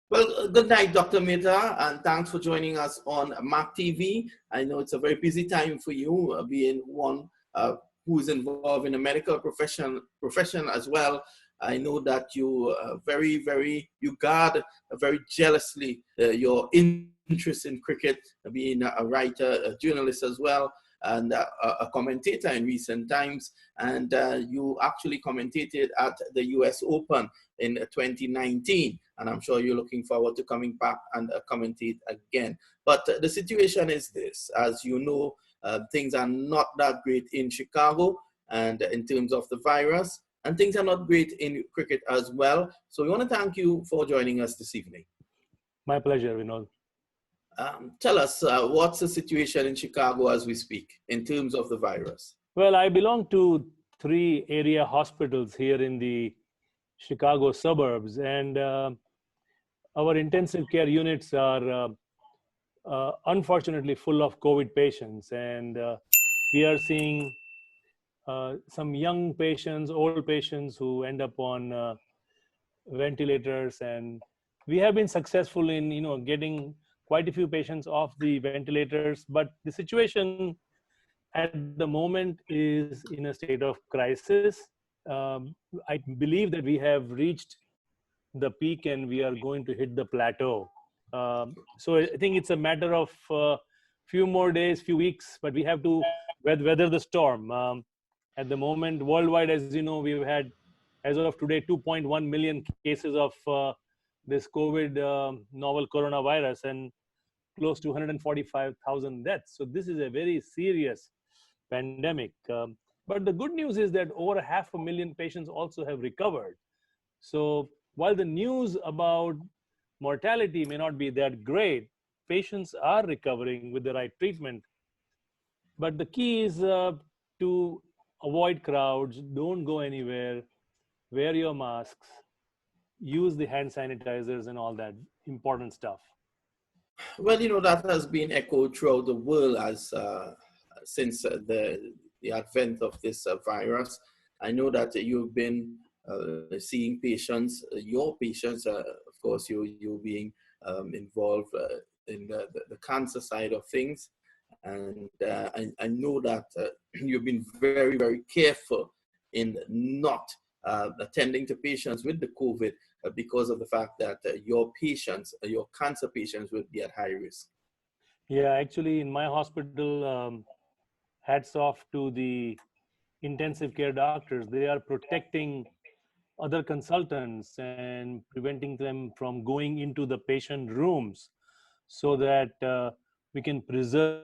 Well, good night, Dr. Mehta, and thanks for joining us on MAC TV. I know it's a very busy time for you, being one who is involved in the medical profession as well. I know that you you guard very jealously your interest in cricket, being a writer, a journalist as well, and a commentator in recent times. And you actually commentated at the US Open in 2019, and I'm sure you're looking forward to coming back and commentate again. But the situation is this: as you know, things are not that great in Chicago, and in terms of the virus, and things are not great in cricket as well. So we want to thank you for joining us this evening. My pleasure, Vinod. Tell us, what's the situation in Chicago as we speak in terms of the virus? Well, I belong to 3 area hospitals here in the Chicago suburbs, and our intensive care units are unfortunately full of COVID patients, and we are seeing some young patients, old patients who end up on ventilators, and we have been successful in getting quite a few patients off the ventilators, but the situation at the moment is in a state of crisis. I believe that we have reached the peak and we are going to hit the plateau. So I think it's a matter of few more days, few weeks, but we have to weather the storm. At the moment, worldwide, as you know, we've had, as of today, 2.1 million cases of this COVID novel coronavirus and close to 145,000 deaths. So this is a very serious pandemic. But the good news is that over 500,000 patients also have recovered. So while the news about mortality may not be that great, patients are recovering with the right treatment. But the key is to avoid crowds, don't go anywhere, wear your masks, use the hand sanitizers and all that important stuff. Well, that has been echoed throughout the world as since the advent of this virus. I know that you've been seeing patients, your patients, of course, you being involved in the cancer side of things. And I know that you've been very, very careful in not attending to patients with the COVID because of the fact that your patients, your cancer patients, will be at high risk. Yeah, actually, in my hospital, hats off to the intensive care doctors. They are protecting other consultants and preventing them from going into the patient rooms so that we can preserve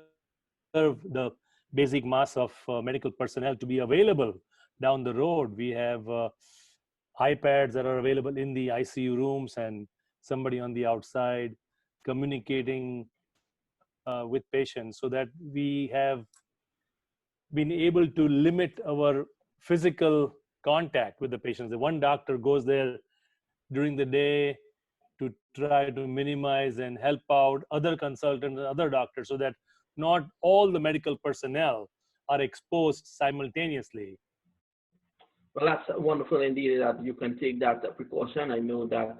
the basic mass of medical personnel to be available down the road. We have iPads that are available in the ICU rooms and somebody on the outside communicating with patients so that we have been able to limit our physical contact with the patients. The one doctor goes there during the day to try to minimize and help out other consultants and other doctors so that not all the medical personnel are exposed simultaneously. Well, that's wonderful indeed that you can take that precaution. I know that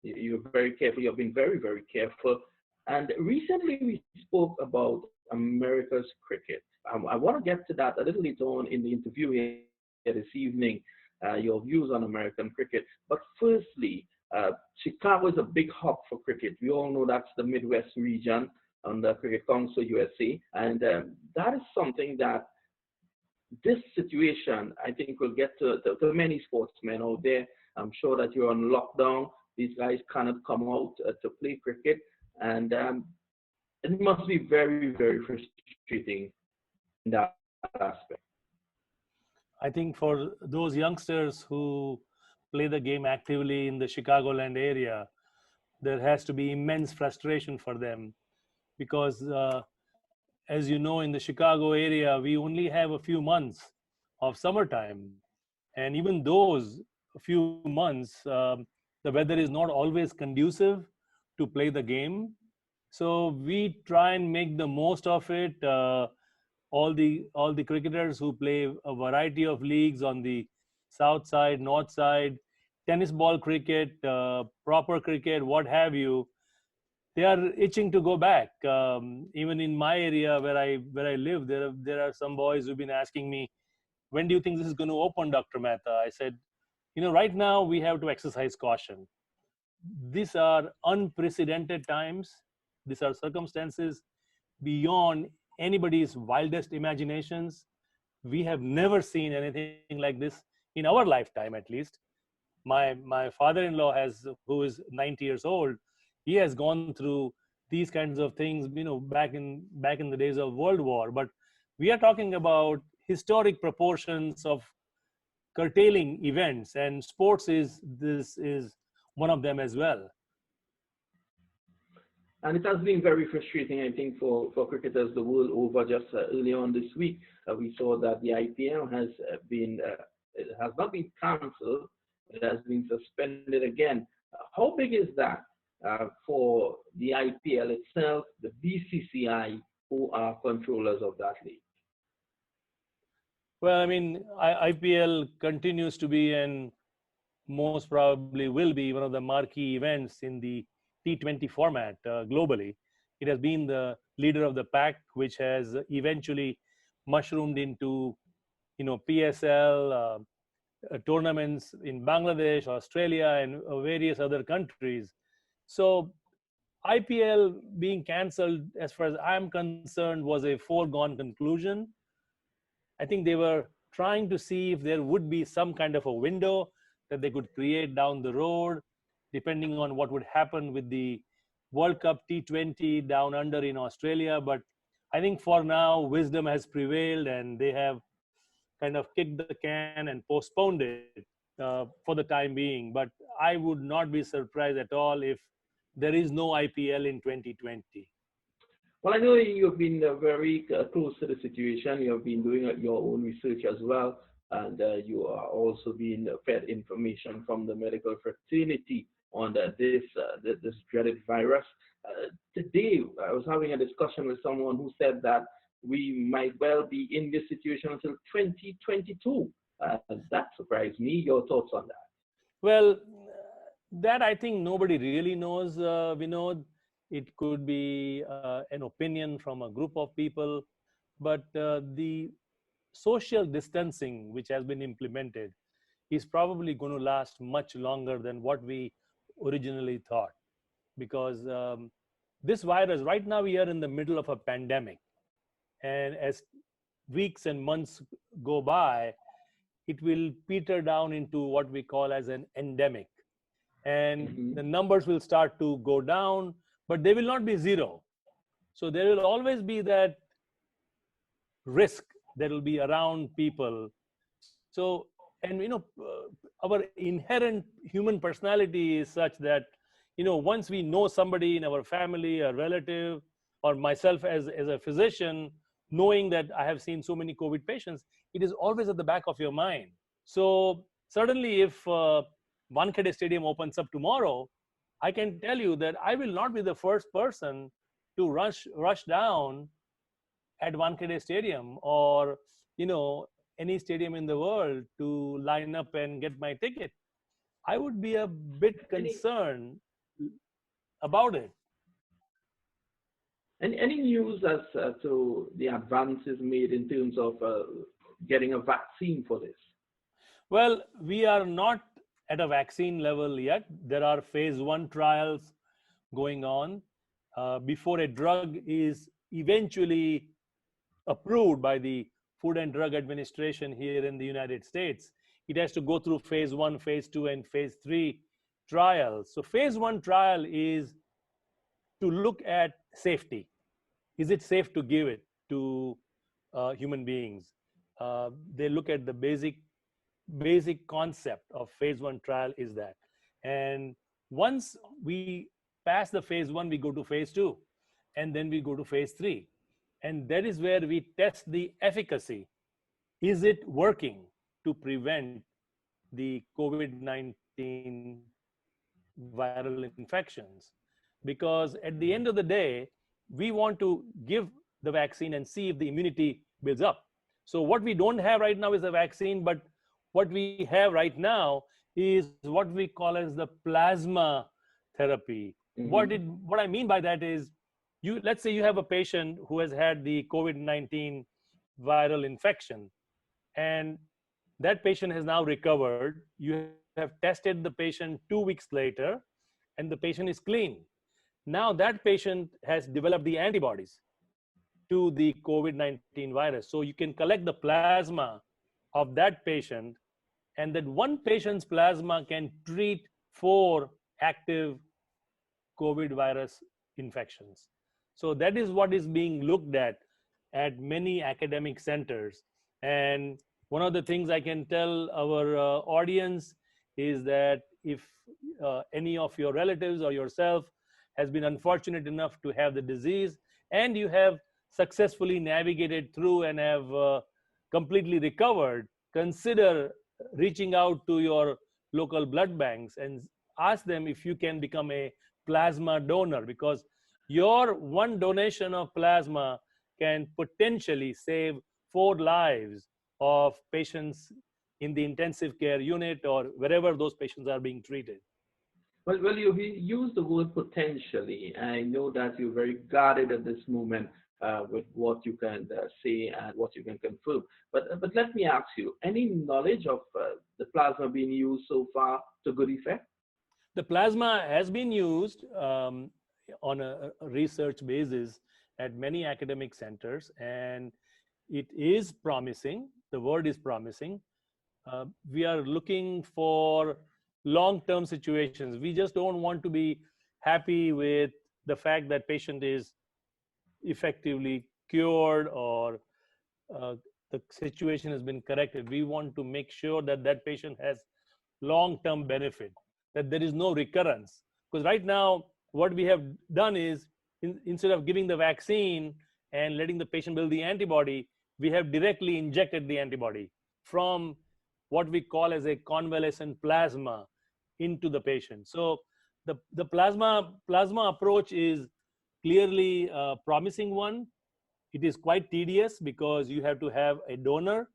you're very careful. You've been very, very careful. And recently we spoke about America's cricket. I want to get to that a little later on in the interview here this evening, your views on American cricket. But firstly, Chicago is a big hub for cricket. We all know that's the Midwest region on the Cricket Council USA. And that is something that this situation, I think, will get to many sportsmen out there. I'm sure that you're on lockdown. These guys cannot come out to play cricket. And it must be very, very frustrating in that aspect. I think for those youngsters who play the game actively in the Chicagoland area, there has to be immense frustration for them because as you know, in the Chicago area, we only have a few months of summertime. And even those few months, the weather is not always conducive to play the game. So we try and make the most of it. All the cricketers who play a variety of leagues on the south side, north side, tennis ball cricket, proper cricket, what have you, they are itching to go back. Even in my area where I live, there are some boys who've been asking me, when do you think this is going to open, Dr. Mehta? I said, right now we have to exercise caution. These are unprecedented times. These are circumstances beyond anybody's wildest imaginations. We have never seen anything like this in our lifetime, at least. My father-in-law who is 90 years old, he has gone through these kinds of things, back in the days of World War. But we are talking about historic proportions of curtailing events, and sports is one of them as well. And it has been very frustrating, I think, for cricketers the world over. Just earlier on this week, we saw that the IPL it has not been cancelled, it has been suspended again. How big is that for the IPL itself, the BCCI, who are controllers of that league? Well, I mean, IPL continues to be, and most probably will be, one of the marquee events in the T20 format globally. It has been the leader of the pack, which has eventually mushroomed into, PSL tournaments in Bangladesh, Australia, and various other countries. So IPL being cancelled, as far as I'm concerned, was a foregone conclusion. I think they were trying to see if there would be some kind of a window that they could create down the road, depending on what would happen with the World Cup T20 down under in Australia. But I think for now, wisdom has prevailed, and they have kind of kicked the can and postponed it for the time being. But I would not be surprised at all if there is no IPL in 2020. Well, I know you've been very close to the situation. You have been doing your own research as well, and you are also being fed information from the medical fraternity on this dreaded virus. Today, I was having a discussion with someone who said that we might well be in this situation until 2022. That surprised me. Your thoughts on that? Well, that I think nobody really knows, Vinod. It could be an opinion from a group of people, but the social distancing which has been implemented is probably going to last much longer than what we originally thought. Because this virus, right now, we are in the middle of a pandemic. And as weeks and months go by, it will peter down into what we call as an endemic. And Mm-hmm. the numbers will start to go down, but they will not be zero. So there will always be that risk that will be around people. So, and our inherent human personality is such that, once we know somebody in our family, a relative, or myself as a physician, knowing that I have seen so many COVID patients, it is always at the back of your mind. So certainly if Wankhede Stadium opens up tomorrow, I can tell you that I will not be the first person to rush down at Wankhede Stadium, or any stadium in the world, to line up and get my ticket. I would be a bit concerned about it. And any news as to the advances made in terms of getting a vaccine for this? Well, we are not at a vaccine level yet. There are phase 1 trials going on. Before a drug is eventually approved by the Food and Drug Administration here in the United States, it has to go through phase 1, phase 2, and phase 3 trials. So phase 1 trial is to look at safety. Is it safe to give it to human beings? They look at the basic concept of phase 1 trial is that. And once we pass the phase 1, we go to phase 2, and then we go to phase 3. And that is where we test the efficacy. Is it working to prevent the COVID-19 viral infections? Because at the end of the day, we want to give the vaccine and see if the immunity builds up. So what we don't have right now is a vaccine, but what we have right now is what we call as the plasma therapy. Mm-hmm. What I mean by that is, you let's say you have a patient who has had the COVID-19 viral infection, and that patient has now recovered. You have tested the patient 2 weeks later, and the patient is clean. Now that patient has developed the antibodies to the COVID-19 virus. So you can collect the plasma of that patient, and that one patient's plasma can treat 4 active COVID virus infections. So that is what is being looked at many academic centers. And one of the things I can tell our audience is that if any of your relatives or yourself has been unfortunate enough to have the disease, and you have successfully navigated through and have completely recovered, consider reaching out to your local blood banks and ask them if you can become a plasma donor, because your one donation of plasma can potentially save 4 lives of patients in the intensive care unit or wherever those patients are being treated. Well, you use the word potentially. I know that you're very guarded at this moment with what you can say and what you can confirm. But let me ask you, any knowledge of the plasma being used so far to good effect? The plasma has been used on a research basis at many academic centers, and it is promising. The word is promising. We are looking for long term situations. We just don't want to be happy with the fact that patient is effectively cured or uh, the situation has been corrected. We want to make sure that that patient has long term benefit, that there is no recurrence. Because right now, what we have done is, instead of giving the vaccine and letting the patient build the antibody, we have directly injected the antibody from what we call as a convalescent plasma into the patient. So the plasma approach is clearly a promising one. It is quite tedious because you have to have a donor.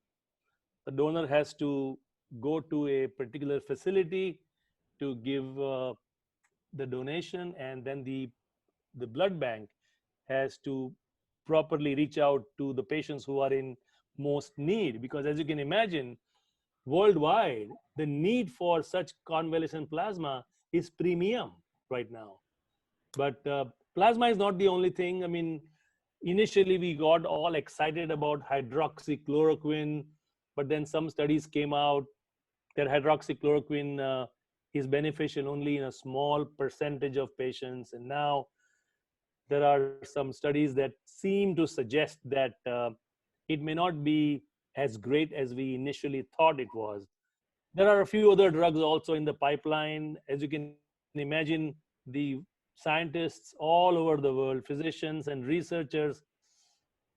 The donor has to go to a particular facility to give the donation, and then the blood bank has to properly reach out to the patients who are in most need, because as you can imagine, worldwide the need for such convalescent plasma is premium right now. But plasma is not the only thing. I mean, initially we got all excited about hydroxychloroquine, but then some studies came out that hydroxychloroquine is beneficial only in a small percentage of patients. And now there are some studies that seem to suggest that it may not be as great as we initially thought it was. There are a few other drugs also in the pipeline. As you can imagine, the scientists all over the world, physicians and researchers,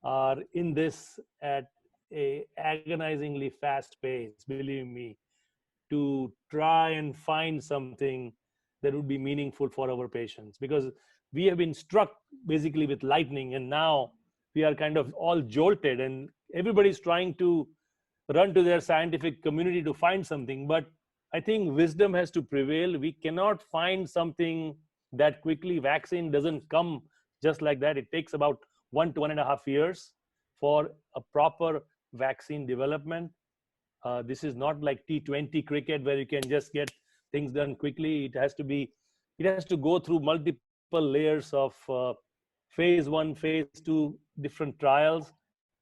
are in this at a agonizingly fast pace, believe me, to try and find something that would be meaningful for our patients, because we have been struck basically with lightning, and now we are kind of all jolted, and everybody's trying to run to their scientific community to find something. But I think wisdom has to prevail. We cannot find something that quickly. Vaccine doesn't come just like that. It takes about 1 to 1.5 years for a proper vaccine development. This is not like T20 cricket where you can just get things done quickly. It has to go through multiple layers of phase 1, phase 2, different trials.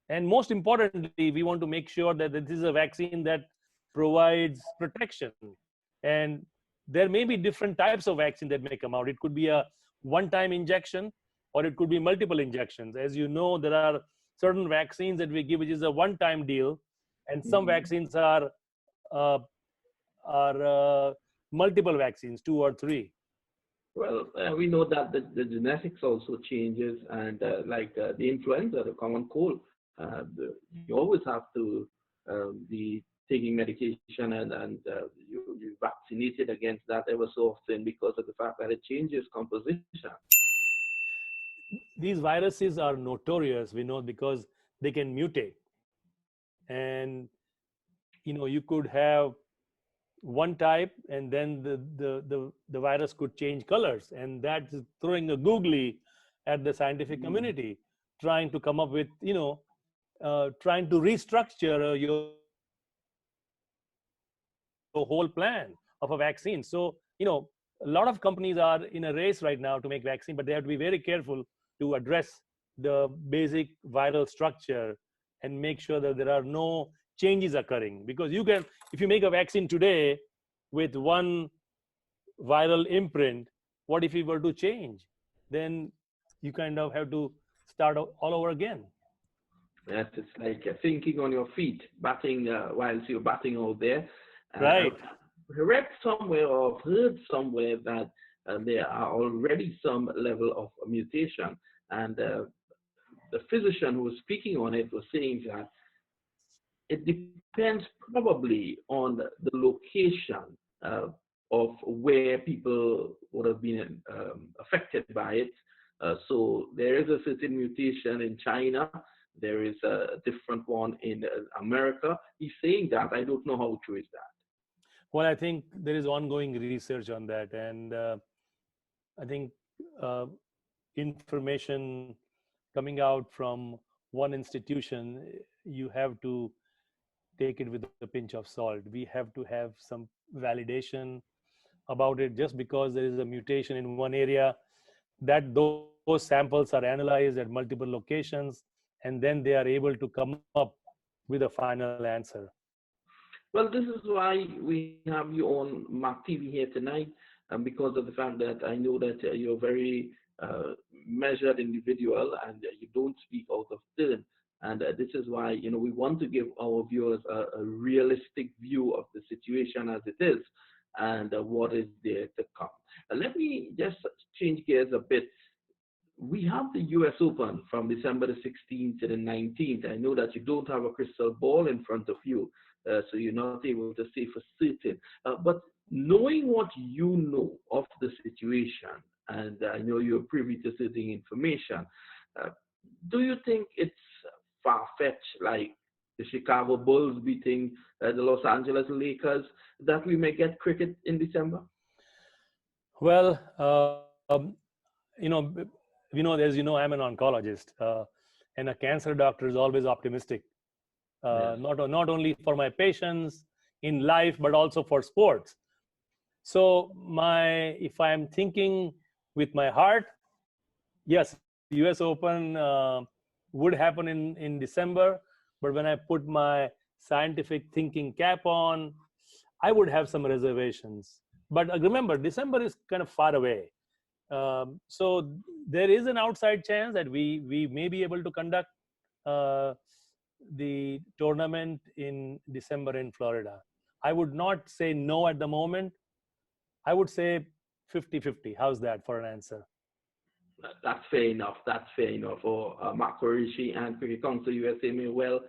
And most importantly, we want to make sure that this is a vaccine that provides protection. And there may be different types of vaccine that may come out. It could be a one-time injection, or it could be multiple injections. As you know, there are certain vaccines that we give, which is a one-time deal, and some Mhm. vaccines uh, are multiple vaccines, 2 or 3. Well, we know that the genetics also changes, and like the influenza, the common cold, you always have to be taking medication, and you vaccinated against that ever so often because of the fact that it changes composition. These viruses are notorious, we know, because they can mutate. And you could have one type, and then the virus could change colors, and that's throwing a googly at the scientific Mm. community, trying to come up with, trying to restructure your whole plan of a vaccine. So, a lot of companies are in a race right now to make vaccine, but they have to be very careful to address the basic viral structure and make sure that there are no changes occurring. Because if you make a vaccine today with one viral imprint, what if we were to change? Then you kind of have to start all over again. Yes, it's like thinking on your feet, batting whilst you're batting out there. Right. I read somewhere or heard somewhere that there are already some level of mutation, and the physician who was speaking on it was saying that it depends probably on the location of where people would have been affected by it. So there is a certain mutation in China. There is a different one in America. He's saying that. I don't know how true is that. Well, I think there is ongoing research on that, and I think uh, information coming out from one institution, you have to take it with a pinch of salt. We have to have some validation about it. Just because there is a mutation in one area, that those samples are analyzed at multiple locations, and then they are able to come up with a final answer. Well, this is why we have you on Mark TV here tonight, because of the fact that I know that you're a very measured individual and you don't speak out of turn. And this is why, we want to give our viewers a realistic view of the situation as it is and what is there to come. Let me just change gears a bit. We have the US Open from December the 16th to the 19th. I know that you don't have a crystal ball in front of you, so you're not able to say for certain. But knowing what you know of the situation, and I know you're privy to certain information, uh, do you think it's far-fetched, like the Chicago Bulls beating the Los Angeles Lakers, that we may get cricket in December? Well, you know, as you know, I'm an oncologist, and a cancer doctor is always optimistic, Yes. not only for my patients in life, but also for sports. So, if I'm thinking with my heart, yes, US Open would happen in December, but when I put my scientific thinking cap on, I would have some reservations. But remember, December is kind of far away. So there is an outside chance that we may be able to conduct uh, the tournament in December in Florida. I would not say no at the moment. I would say 50-50. How's that for an answer? That's fair enough. That's fair enough. For Mark Rishi and Cricket Council USA may well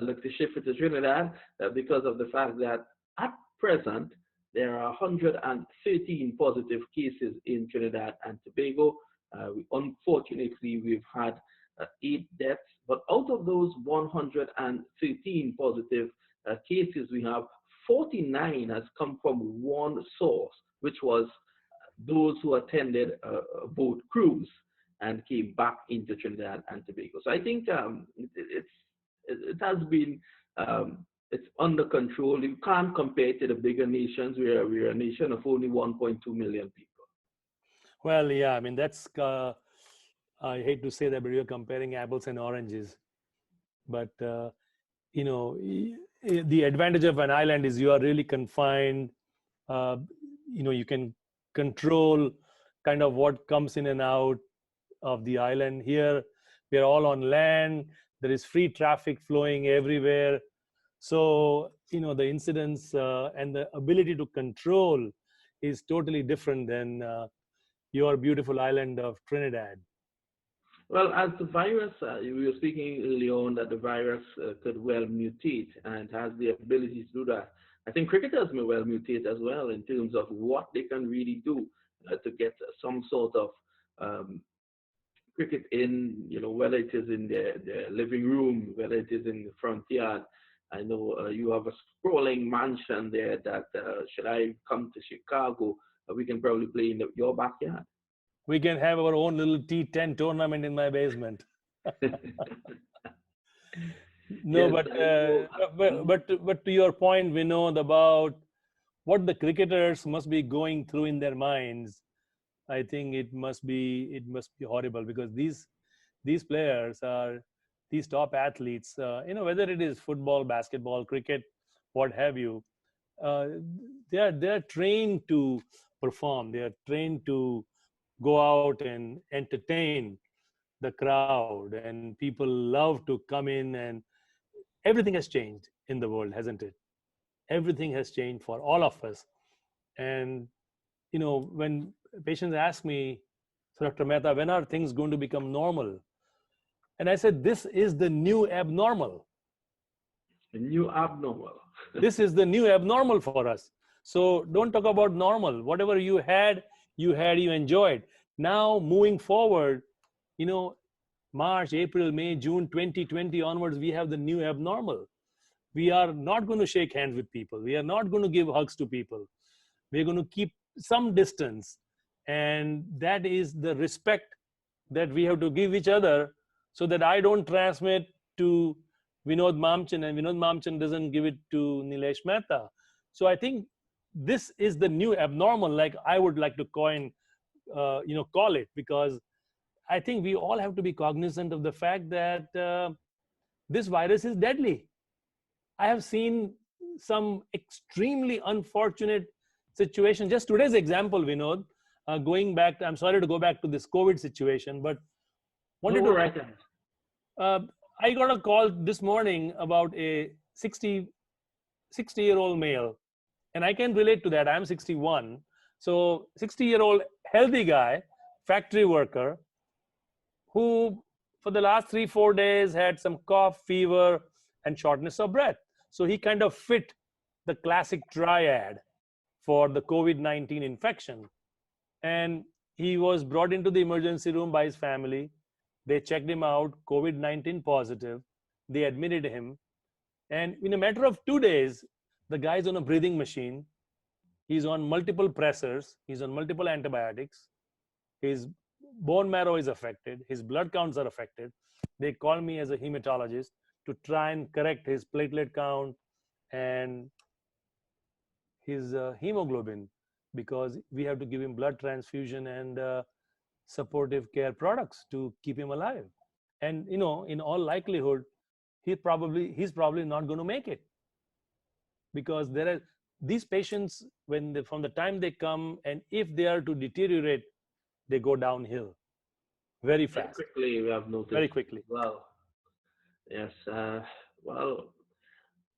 look to shift it to Trinidad because of the fact that at present there are 113 positive cases in Trinidad and Tobago. Unfortunately, we've had 8 deaths, but out of those 113 positive cases, we have 49 has come from one source, which was those who attended a boat cruise and came back into Trinidad and Tobago. So I think it has been it's under control. You can't compare it to the bigger nations. We're a nation of only 1.2 million people. Well, yeah, I mean, I hate to say that, but you're comparing apples and oranges. But, the advantage of an island is you are really confined. Uh, you can control kind of what comes in and out of the island. Here, we are all on land. There is free traffic flowing everywhere. So, the incidence and the ability to control is totally different than your beautiful island of Trinidad. Well, as the virus, we were speaking earlier on that the virus could well mutate and has the ability to do that. I think cricketers may well mutate as well in terms of what they can really do to get some sort of um, cricket in, whether it is in their living room, whether it is in the front yard. I know you have a sprawling mansion there that should I come to Chicago, we can probably play in your backyard. We can have our own little T10 tournament in my basement. No, Yes, but, I know. Mhm. but to your point, Vinod, about what the cricketers must be going through in their minds, I think it must be horrible, because these players are these top athletes. Whether it is football, basketball, cricket, what have you, uh, they are trained to perform. They are trained to go out and entertain the crowd, and people love to come in, and everything has changed in the world, hasn't it? Everything has changed for all of us. And when patients ask me, "So, Dr. Mehta, when are things going to become normal?" And I said, this is the new abnormal. A new abnormal. This is the new abnormal for us. So don't talk about normal. Whatever you enjoyed. Now, moving forward, you know, March, April, May, June 2020 onwards, we have the new abnormal. We are not going to shake hands with people. We are not going to give hugs to people. We're going to keep some distance. And that is the respect that we have to give each other, so that I don't transmit to Vinod Mamchan and Vinod Mamchan doesn't give it to Nilesh Mehta. So I think this is the new abnormal, like I would like to call it, because I think we all have to be cognizant of the fact that this virus is deadly. I have seen some extremely unfortunate situation. Just today's example, Vinod, going back, I'm sorry to go back to this COVID situation, but wanted No, to, right ahead. uh, I got a call this morning about a 60-year-old male, and I can relate to that. I'm 61. So 60-year-old healthy guy, factory worker, who for the last 3-4 days had some cough, fever, and shortness of breath. So he kind of fit the classic triad for the COVID-19 infection. And he was brought into the emergency room by his family. They checked him out, COVID-19 positive. They admitted him. And in a matter of 2 days, the guy's on a breathing machine. He's on multiple pressors. He's on multiple antibiotics. His bone marrow is affected. His blood counts are affected. They call me as a hematologist to try and correct his platelet count and his hemoglobin, because we have to give him blood transfusion and supportive care products to keep him alive. And in all likelihood, he's probably not going to make it, because there are these patients, from the time they come, and if they are to deteriorate, they go downhill very Very fast, quickly, we have very noticed. quickly. Well, yes. Well,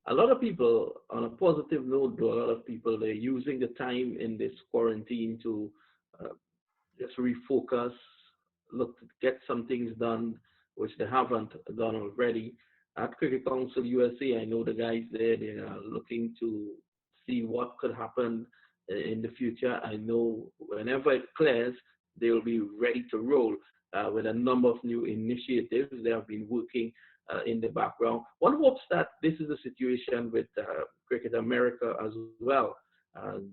a lot of people, on a positive note, though, a lot of people, they're using the time in this quarantine to uh, just refocus, look to get some things done which they haven't done already. At Cricket Council USA, I know the guys there, they are looking to see what could happen in the future. I know whenever it clears, they will be ready to roll with a number of new initiatives. They have been working in the background. One hopes that this is a situation with Cricket America as well. And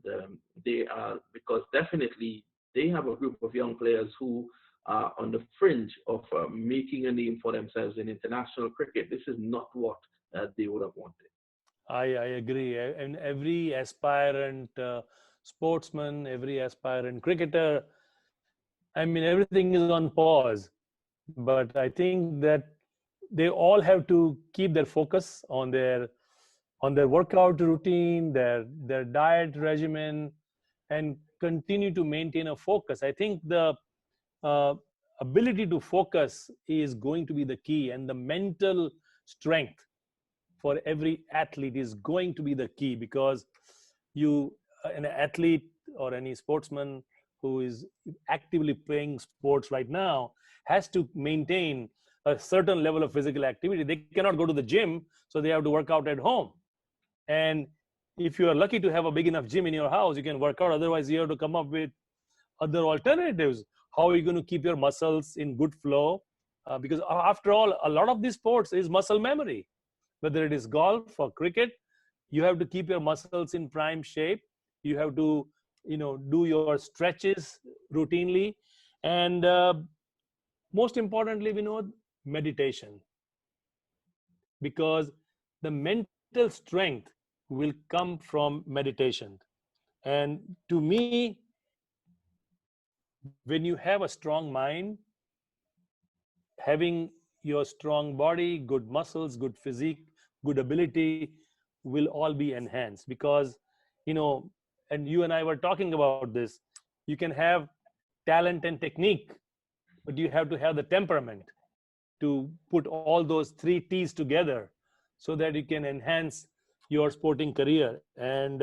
they are, because definitely they have a group of young players who are on the fringe of making a name for themselves in international cricket. This is not what they would have wanted. I agree. And every aspirant sportsman, every aspirant cricketer, I mean, everything is on pause. But I think that they all have to keep their focus on their workout routine, their diet regimen, and continue to maintain a focus. I think the uh, ability to focus is going to be the key, and the mental strength for every athlete is going to be the key, because an athlete or any sportsman who is actively playing sports right now has to maintain a certain level of physical activity. They cannot go to the gym, so they have to work out at home. And if you are lucky to have a big enough gym in your house, you can work out. Otherwise, you have to come up with other alternatives. How are you going to keep your muscles in good flow? Because after all, a lot of these sports is muscle memory. whether it is golf or cricket, you have to keep your muscles in prime shape. You have to, do your stretches routinely. And most importantly, meditation, because the mental strength will come from meditation. And to me, when you have a strong mind, having your strong body, good muscles, good physique, good ability will all be enhanced. Because, you know, and you and I were talking about this, you can have talent and technique, but you have to have the temperament to put all those three T's together so that you can enhance your sporting career and,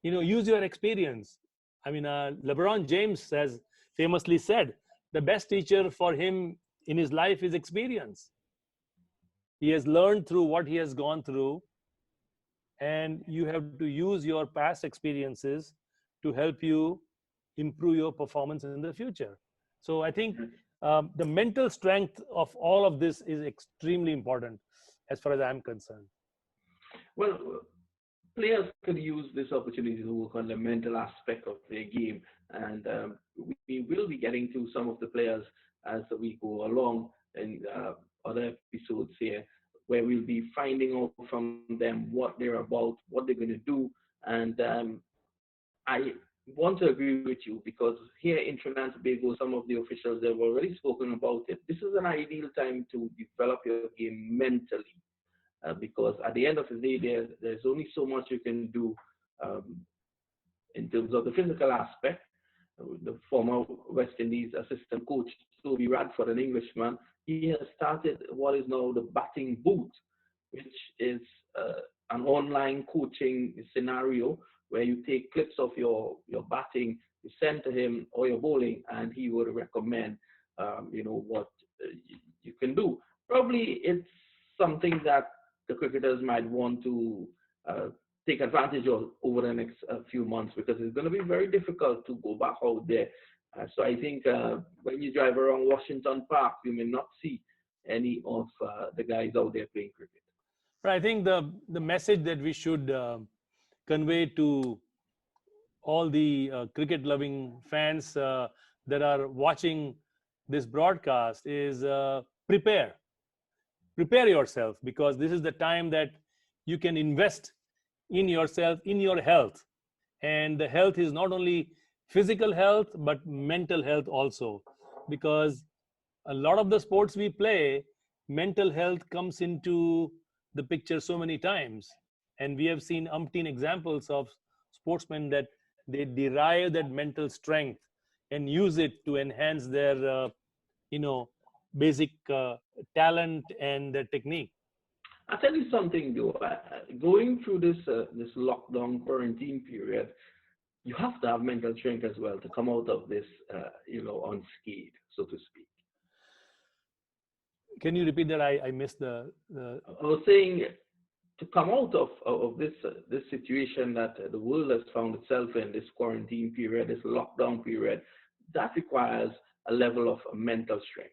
use your experience. I mean, LeBron James has famously said the best teacher for him in his life is experience. He has learned through what he has gone through, and you have to use your past experiences to help you improve your performance in the future. So I think the mental strength of all of this is extremely important as far as I'm concerned. Well, players could use this opportunity to work on the mental aspect of their game, and we will be getting to some of the players as we go along in other episodes here, where we'll be finding out from them what they're about, what they're going to do, and I want to agree with you because here in Trinidad and Tobago, some of the officials have already spoken about it. This is an ideal time to develop your game mentally. Because at the end of the day, there's only so much you can do um, in terms of the physical aspect. The former West Indies assistant coach, Toby Radford, an Englishman, he has started what is now the batting booth, which is an online coaching scenario where you take clips of your batting, you send to him or your bowling, and he would recommend, what you can do. Probably it's something that the cricketers might want to take advantage of over the next few months because it's going to be very difficult to go back out there. So I think when you drive around Washington Park, you may not see any of the guys out there playing cricket. But I think the message that we should convey to all the cricket loving fans that are watching this broadcast is prepare yourself, because this is the time that you can invest in yourself, in your health. And the health is not only physical health but mental health also, because a lot of the sports we play, mental health comes into the picture so many times. And we have seen umpteen examples of sportsmen that they derive that mental strength and use it to enhance their you know basic talent and technique. I'll tell you something though. Going through this lockdown quarantine period, you have to have mental strength as well to come out of this, unscathed, so to speak. Can you repeat that? I missed the I was saying to come out of this situation that the world has found itself in, this quarantine period, this lockdown period, that requires a level of mental strength.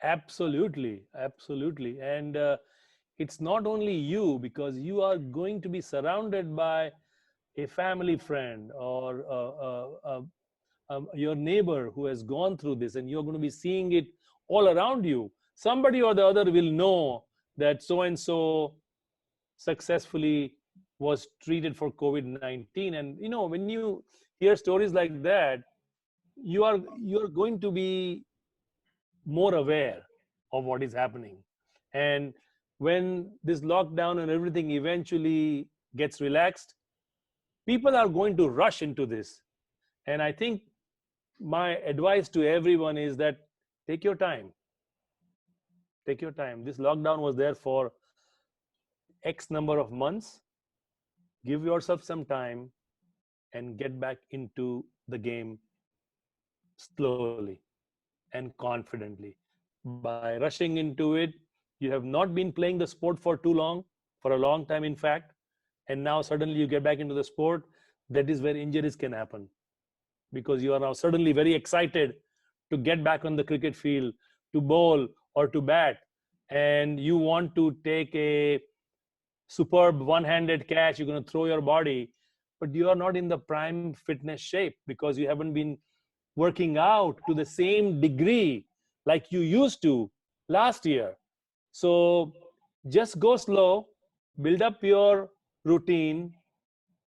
Absolutely, absolutely. And it's not only you, because you are going to be surrounded by a family friend or your neighbor who has gone through this, and you're going to be seeing it all around you. Somebody or the other will know that so and so successfully was treated for COVID-19. And when you hear stories like that, you're going to be more aware of what is happening. And when this lockdown and everything eventually gets relaxed, people are going to rush into this. And I think my advice to everyone is that take your time. Take your time. This lockdown was there for X number of months. Give yourself some time and get back into the game slowly and confidently. By rushing into it, you have not been playing the sport for too long, for a long time, in fact, and now suddenly you get back into the sport. That is where injuries can happen, because you are now suddenly very excited to get back on the cricket field, to bowl or to bat, and you want to take a superb one-handed catch, you're going to throw your body, but you are not in the prime fitness shape because you haven't been working out to the same degree like you used to last year. So just go slow, build up your routine,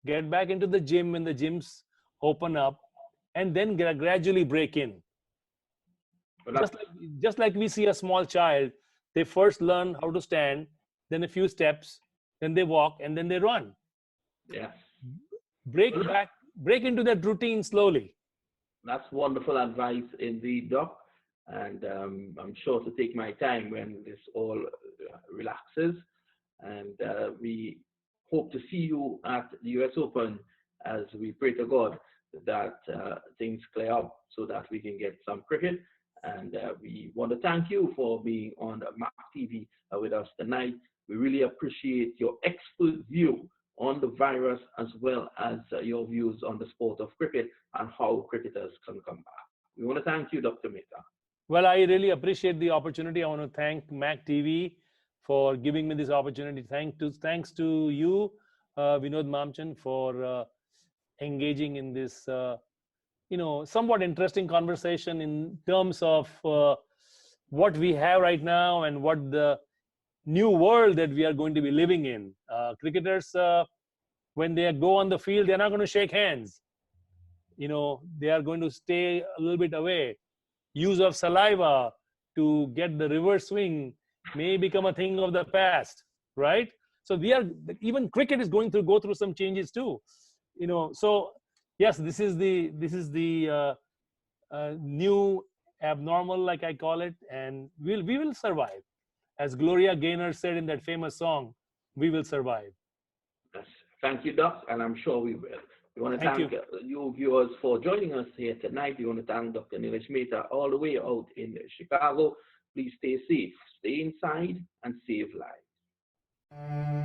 get back into the gym when the gyms open up, and then gradually break in. Well, Just like we see a small child, they first learn how to stand, then a few steps, then they walk, and then they run. yes. Break into that routine slowly. That's wonderful advice indeed, Doc. And I'm sure to take my time when this all relaxes. And we hope to see you at the US Open as we pray to God that things clear up so that we can get some cricket. And we want to thank you for being on Mac TV with us tonight. We really appreciate your expert view on the virus as well as your views on the sport of cricket and how cricketers can come back. We want to thank you, Dr. Mehta. Well, I really appreciate the opportunity. I want to thank Mac TV for giving me this opportunity. Thanks to you, Vinod Mamchan, for engaging in this, somewhat interesting conversation in terms of what we have right now and what the new world that we are going to be living in. Cricketers, when they go on the field, they're not going to shake hands. They are going to stay a little bit away. Use of saliva to get the reverse swing may become a thing of the past, right? So even cricket is go through some changes too. So yes, this is the new abnormal, like I call it, and we will survive. As Gloria Gaynor said in that famous song, we will survive. Yes. Thank you, Doc, and I'm sure we will. We want to Thank thank you. you viewers for joining us here tonight. We want to thank Dr. Nilesh Mehta all the way out in Chicago. Please stay safe, stay inside, and save lives.